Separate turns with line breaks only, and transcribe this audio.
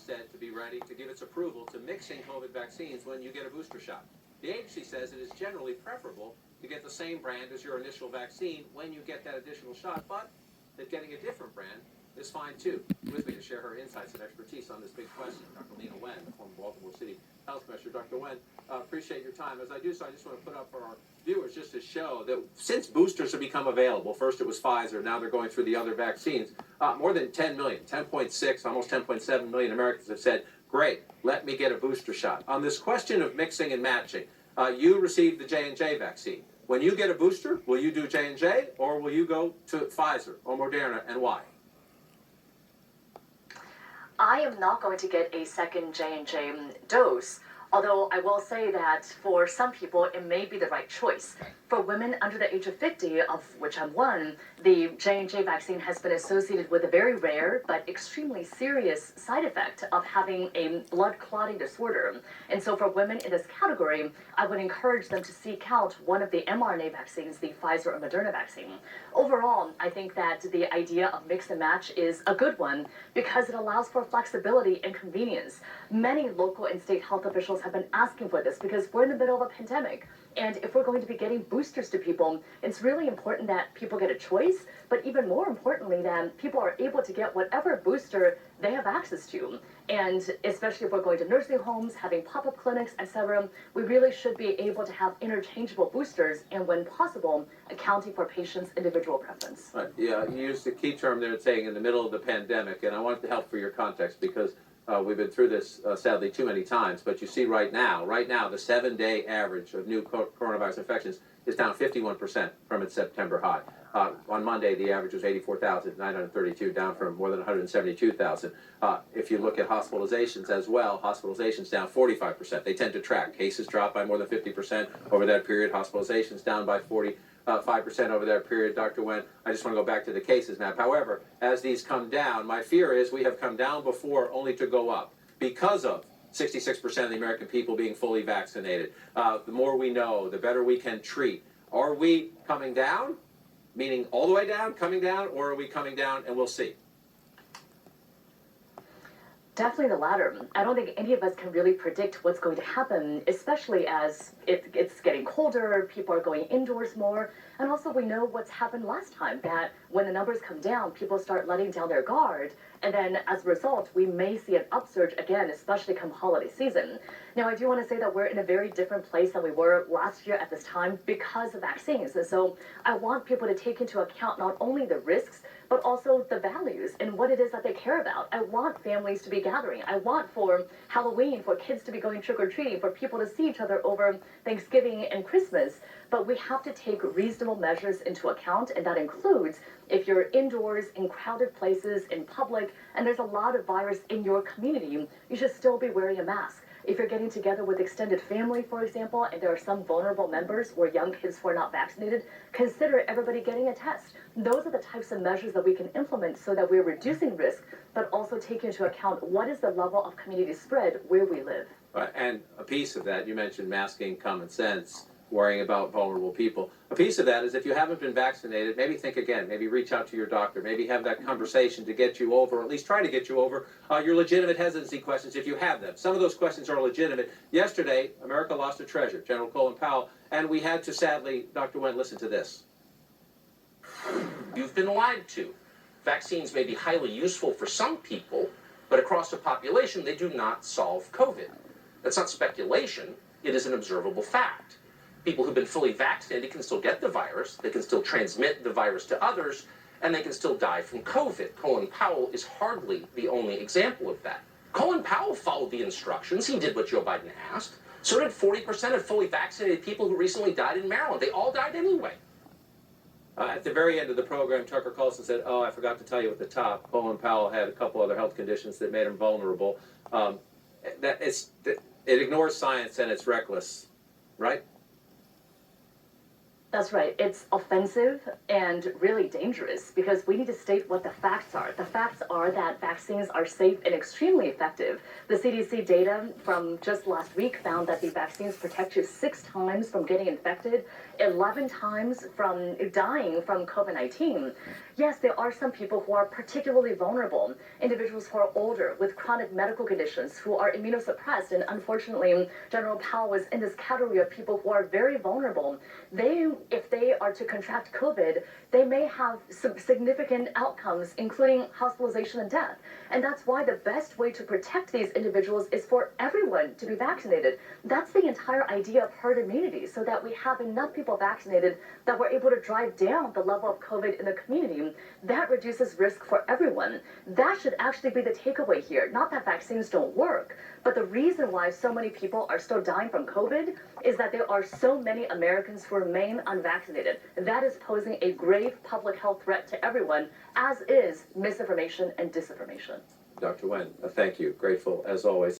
said to be ready to give its approval to mixing COVID vaccines when you get a booster shot. The agency says it is generally preferable to get the same brand as your initial vaccine when you get that additional shot, but that getting a different brand is fine too. With me to share her insights and expertise on this big question, Dr. Lena Wen, the former Baltimore City Health Commissioner. Dr. Wen, appreciate your time. As I do so, I just want to put up for our viewers just to show that since boosters have become available, first it was Pfizer, now they're going through the other vaccines, more than 10 million, 10.6, almost 10.7 million Americans have said, great, let me get a booster shot. On this question of mixing and matching, you received the J&J vaccine. When you get a booster, will you do J&J or will you go to Pfizer or Moderna, and why?
I am not going to get a second J&J dose, although I will say that for some people it may be the right choice. For women under the age of 50, of which I'm one, the J&J vaccine has been associated with a very rare but extremely serious side effect of having a blood clotting disorder. And so for women in this category, I would encourage them to seek out one of the mRNA vaccines, the Pfizer or Moderna vaccine. Overall, I think that the idea of mix and match is a good one because it allows for flexibility and convenience. Many local and state health officials have been asking for this because we're in the middle of a pandemic. And if we're going to be getting boosters to people, it's really important that people get a choice, but even more importantly, that people are able to get whatever booster they have access to. And especially if we're going to nursing homes, having pop-up clinics, etc., we really should be able to have interchangeable boosters and, when possible, accounting for patients' individual preference.
Right. Yeah, you used the key term there saying in the middle of the pandemic, and I wanted to help for your context because we've been through this, sadly, too many times. But you see right now, the 7-day average of new coronavirus infections is down 51% from its September high. On Monday, the average was 84,932, down from more than 172,000. If you look at hospitalizations as well, hospitalizations down 45%. They tend to track. Cases dropped by more than 50% over that period. Hospitalizations down by 5% over that period. Dr. Wen, I just want to go back to the cases map. However, as these come down, my fear is we have come down before only to go up because of 66% of the American people being fully vaccinated. The more we know, the better we can treat. Are we coming down, meaning all the way down, coming down, or are we coming down and we'll see?
Definitely the latter. I don't think any of us can really predict what's going to happen, especially as it's getting colder, people are going indoors more, and also we know what's happened last time, that when the numbers come down, people start letting down their guard, and then as a result, we may see an upsurge again, especially come holiday season. Now, I do want to say that we're in a very different place than we were last year at this time because of vaccines, and so I want people to take into account not only the risks, but also the values and what it is that they care about. I want families to be gathering. I want for Halloween, for kids to be going trick-or-treating, for people to see each other over Thanksgiving and Christmas. But we have to take reasonable measures into account, and that includes if you're indoors, in crowded places, in public, and there's a lot of virus in your community, you should still be wearing a mask. If you're getting together with extended family, for example, and there are some vulnerable members or young kids who are not vaccinated, consider everybody getting a test. Those are the types of measures that we can implement so that we're reducing risk, but also take into account what is the level of community spread where we live.
And a piece of that, you mentioned masking, common sense, worrying about vulnerable people. A piece of that is if you haven't been vaccinated, maybe think again, maybe reach out to your doctor, maybe have that conversation to get you over, or at least try to get you over your legitimate hesitancy questions if you have them. Some of those questions are legitimate. Yesterday, America lost a treasure, General Colin Powell, and we had to sadly, Dr. Wen, listen to this.
You've been lied to. Vaccines may be highly useful for some people, but across the population, they do not solve COVID. That's not speculation. It is an observable fact. People who've been fully vaccinated can still get the virus, they can still transmit the virus to others, and they can still die from COVID. Colin Powell is hardly the only example of that. Colin Powell followed the instructions. He did what Joe Biden asked. So did 40% of fully vaccinated people who recently died in Maryland. They all died anyway.
At the very end of the program, Tucker Carlson said, oh, I forgot to tell you at the top, Colin Powell had a couple other health conditions that made him vulnerable. It ignores science and it's reckless, right?
That's right. It's offensive and really dangerous because we need to state what the facts are. The facts are that vaccines are safe and extremely effective. The CDC data from just last week found that the vaccines protect you 6 times from getting infected, 11 times from dying from COVID-19. yes, there are some people who are particularly vulnerable, individuals who are older with chronic medical conditions, who are immunosuppressed, and unfortunately, General Powell was in this category of people who are very vulnerable. If they are to contract COVID, they may have some significant outcomes, including hospitalization and death. And that's why the best way to protect these individuals is for everyone to be vaccinated. That's the entire idea of herd immunity, so that we have enough people vaccinated that we're able to drive down the level of COVID in the community. That reduces risk for everyone. That should actually be the takeaway here. Not that vaccines don't work, but the reason why so many people are still dying from COVID is that there are so many Americans who remain unvaccinated. That is posing a grave public health threat to everyone, as is misinformation and disinformation.
Dr. Wen, thank you. Grateful as always.